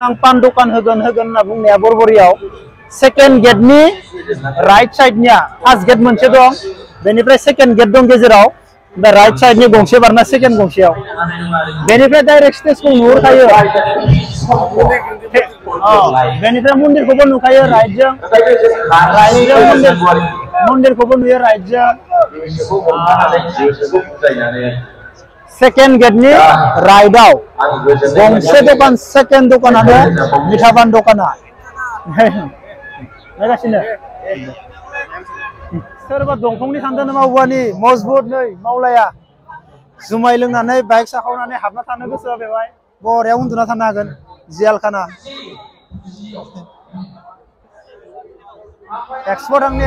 आं पान दखान होगोन होनना बुंनाया बरबरियाव सेकेन्ड गेटनि राइट साइडनिया फार्स्ट गेट मोनसे दं बेनिफ्राय सेकेन्ड गेट दं गेजेराव दा राइट साइडनि गंसे बारना सेकेन्ड गंसेयाव बेनिफ्राय डाइरेक्ट स्टेजखौ नुहुरखायो बेनिफ्राय मन्दिरखौबो नुखायो राइटजों मन्दिरखौबो नुयो राइटजों सेकेन्ड गेटनि राइटआव गंसे दखान सेकेन्ड दखानानो मिठापान दखाना नायगासिनो सोरबा दंफांनि सानदों नामा औवानि मजबुत नै मावलाया जुमाय लोंनानै बाइक साखावनानै हाबना थानो गोसोआ बेवहाय बरिया उन्दुना थानो हागोन जियालखाना एक्सपर्ट आंनि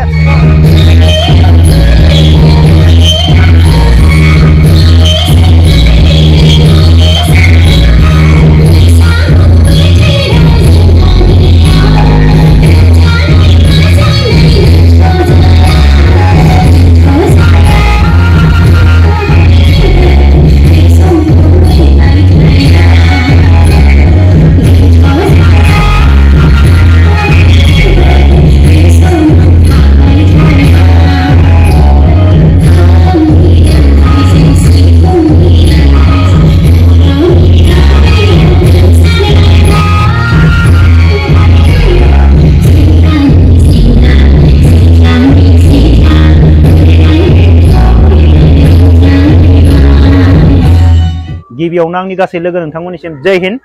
गिबियावनो आंनि गासै लोगो नोंथांमोननिसिम जय हिन्द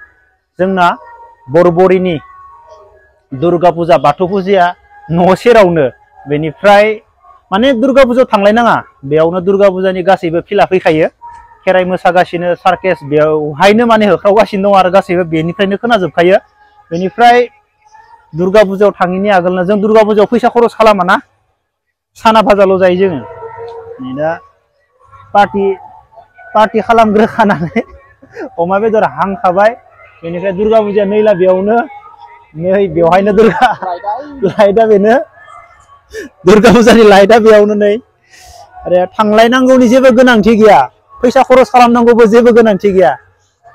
जोंना बरबरिनि दुर्गा फुजा बाथौ फुजाया न' सेरावनो बेनिफ्राय माने दुर्गा फुजायाव थांलायनाङा बेयावनो दुर्गा फुजानि गासैबो फिला फैखायो खेराइ मोसागासिनो सार्केस बेवहायनो माने होख्रावगासिनो दं आरो गासैबो बेनिफ्रायनो खोनाजोबखायो बेनिफ्राय दुर्गा फुजायाव थाङिनि आगोलनो जों दुर्गा फुजायाव फैसा खरस खालामा ना साना भाजाल' जायो जोङो नै दा पार्टी खालामग्रोखानानै अमा बेदर हांखाबाय बेनिफ्राय दुर्गा फुजाया नैला बेयावनो नै बेवहायनो दुर्गा लाइटआ बेनो दुर्गा फुजानि लाइटआ बेयावनो नै आरो थांलायनांगौनि जेबो गोनांथि गैया फैसा खरस खालामनांगौबो जेबो गोनांथि गैया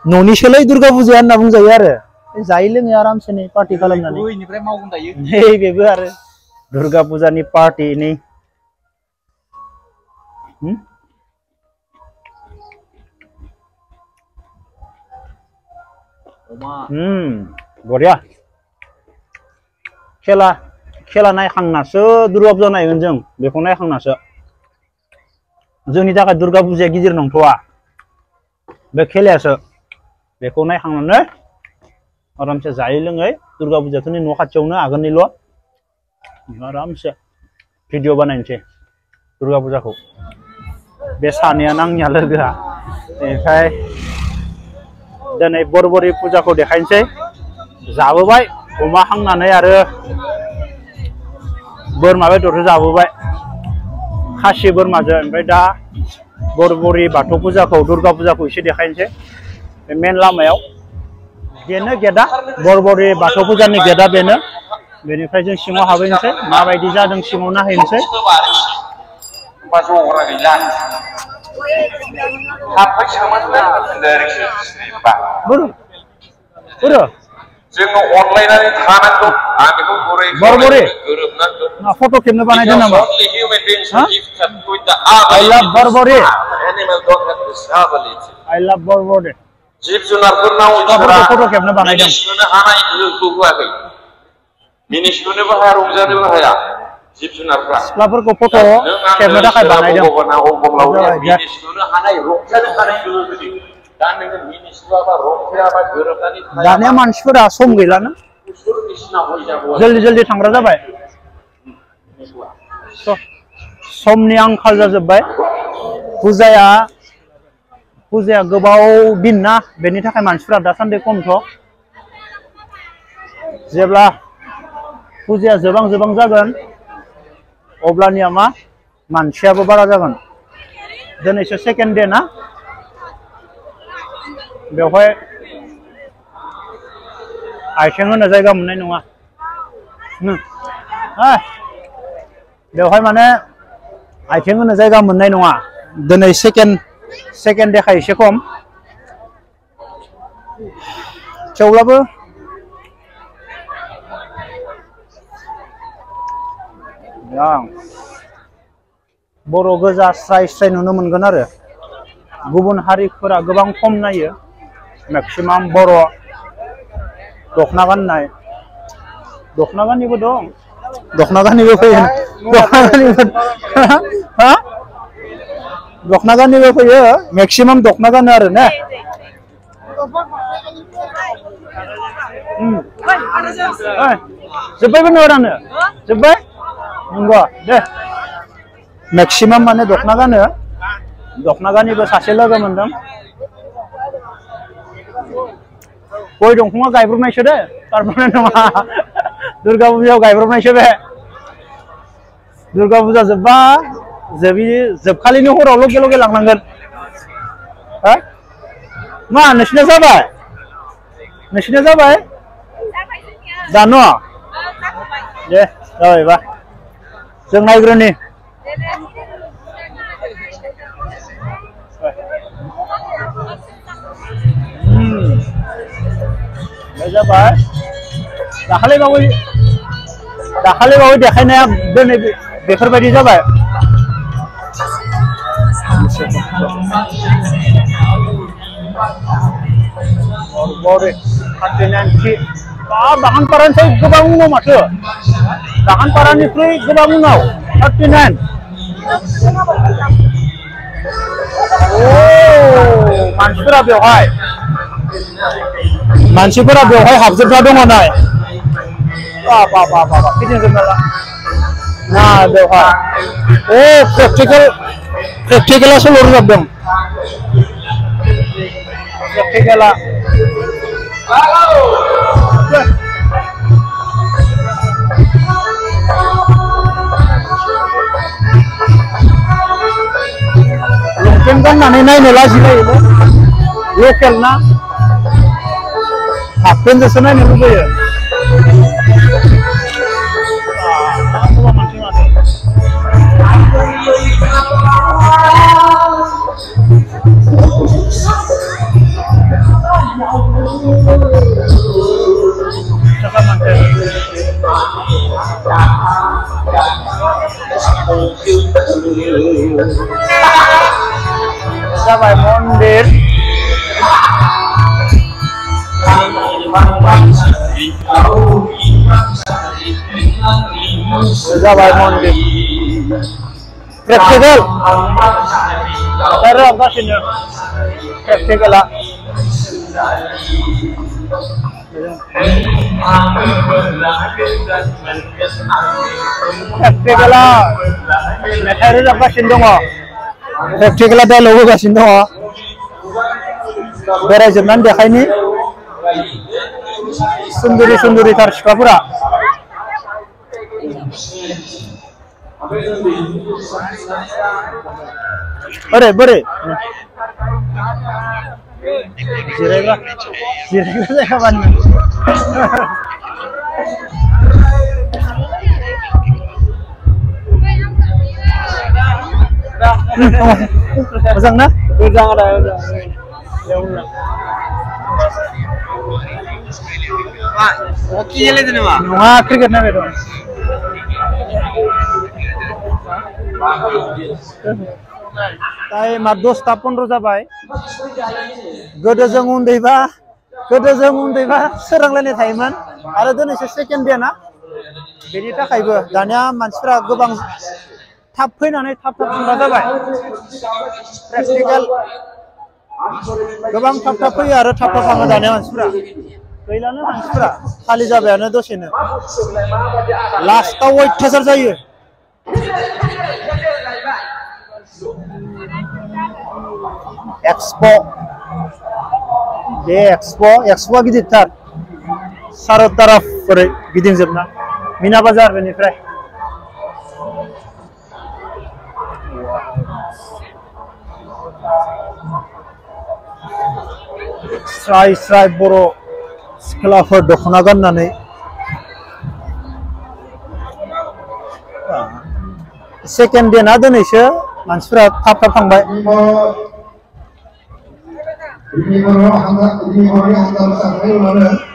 न'निसोलै दुर्गा फुजाया होनना बुंजायो आरो जायै लोङै आरामसे नै पार्टी खालामनानै नै बेबो आरो दुर्गा फुजानि पार्टी नै बरिया खेला नायखांनासो दुर्गा फुजा नायगोन जों बेखौ नायखांनासो जोंनि थाखाय दुर्गा फुजाया गिदिर नंथ'आ बे खेलायासो बेखौ नायखांनानै आरामसे जायै लोङै दुर्गा फुजायाथ' नै न' खाथियावनो आगोलनिल' आरामसे भिडिअ बानायनोसै दुर्गा फुजाखौ बे सानैयानो आंनिया लोगोआ बेनिफ्राय दिनै बरबरि फुजाखौ देखायनोसै जाबोबाय अमा हांनानै आरो बोरमा बेदरजों जाबोबाय खासि बोरमाजों ओमफ्राय दा बरबरि बाथौ फुजाखौ दुर्गा फुजाखौ एसे देखायनोसै बे मेन लामायाव बेनो गेटआ बरबरि बाथौ फुजानि गेटआ बेनो बेनिफ्राय जों सिङाव हाबहैनोसै माबायदि जादों सिङाव नायहैनोसै जोङो अनलायनानै थानांगौ आं बेखौ बरबरि फट' खेबनो बानायदों नामा I love बरबरि I love बरबरि जिब जुनारफोरनाव फट' खेबनो बानायदों मिनिस्लुनो हानाय गोहोखौ होआखै मिनिस्लुनोबो हाया रंजानोबो हाया जिब जुनारफ्रा सिख्लाफोरखौ फट' खेबनो थाखाय बानायदों मिनिस्लुनो हानाय रंजानो हानाय गोहो होदों दा नोङो मिनिस्लुआबा रंजायाबा गोरोबनानै दानिया मानसिफोरा सम गैलाना जल्दि थांग्रा जाबाय समनि आंखाल जाजोब्बाय फुजाया गोबाव दिन ना बेनि थाखाय मानसिफोरा दासान्दि खमथ' जेब्ला फुजाया जोबां जागोन अब्लानिया मा मानसियाबो बारा जागोन दिनैसो सेकेन्ड दे ना बेवहाय आइथिं होनो जायगा मोननाय नङा बेवहाय माने आइथिं होनो जायगा मोननाय नङा दिनै सेकेन्ड देखा एसे खम थेवब्लाबो बर' गोजा स्राय स्राय नुनो मोनगोन आरो गुबुन हारिफोरा गोबां खम नायो मेक्सिमाम बर' दखना गाननाय दखना गाननिबो दं दखना गाननिबो फैयो दखना गाननिबो फैयो मेक्सिमाम दखना गानो आरो ना जोब्बायबो नोंनो जोब्बाय नंगौ दे मेक्सिमाम माने दखना गानिबो सासे लोगो मोनदों गय दंफाङा गायब्रबनायसो दे तारमाने नङा दुर्गा फुजायाव गायब्रबनायसो बे दुर्गा फुजा जोब्बा जोबखालिनि हराव लगे लगे लांनांगोन मा नोंसिना जाबाय दानो दे जाबायबा जों नायग्रोनि जाबाय दाखालि बावै देखायनाया दिनै बेफोरबायदि जाबाय दाहानपारानिफ्राय गोबां उनाव माथो दाहानपारानिख्रुइ गोबां उनाव 39 मानसिफोरा बेवहाय हाबजोबना दङ नाय फिदिंजोबना ना बेवहाय प्रेक्टिकेला सल' रोजाबदों प्रेक्टिकेला लंपेन्ट गाननानै नायनो लाजिलायोलै लकेल ना हाफपेन्टजोंसो नायनो लुबैयो जाबाय मन्दिर जाबाय मन्दिर प्रेक्टिकेल रोजाबगासिनो प्रेक्टिकेला मेथाइ रोजाबगासिनो दङ प्रेक्टिकेला डायलग होगासिनो दङ बेरायजोबनानै देखायनि सुन्दुरिथार सिख्लाफोरा बोरै जिरायग्रा जायगा बानाय मोजां ना मोजां हकि गेलेदों नामा नङा क्रिकेट नायबाय दं टाइमा 10:15 जाबाय गोदो जों उन्दैबा सोरांलायनाय थायोमोन आरो दिनैसो सेकेन्ड डे ना बेनि थाखायबो दानिया मानसिफोरा गोबां थाब फैनानै थाब थांग्रा जाबाय प्रेक्टिकेल गोबां थाब फैयो आरो थाब थाङो दानिया मानसिफोरा गैलानो मानसिफोरा खालि जाबायानो दसेनो लास्टआव अयथासार जायो एक्सपो बे एक्सपोआ गिदिरथार सारो ताराफ ओरै गिदिंजोबना मिना बाजार बेनिफ्राय स्राय बर' सिख्लाफोर दखना गाननानै सेकेन्ड डे ना दिनैसो मानसिफोरा थाब थांबाय ini orang hamba ini orang hamba sampai mana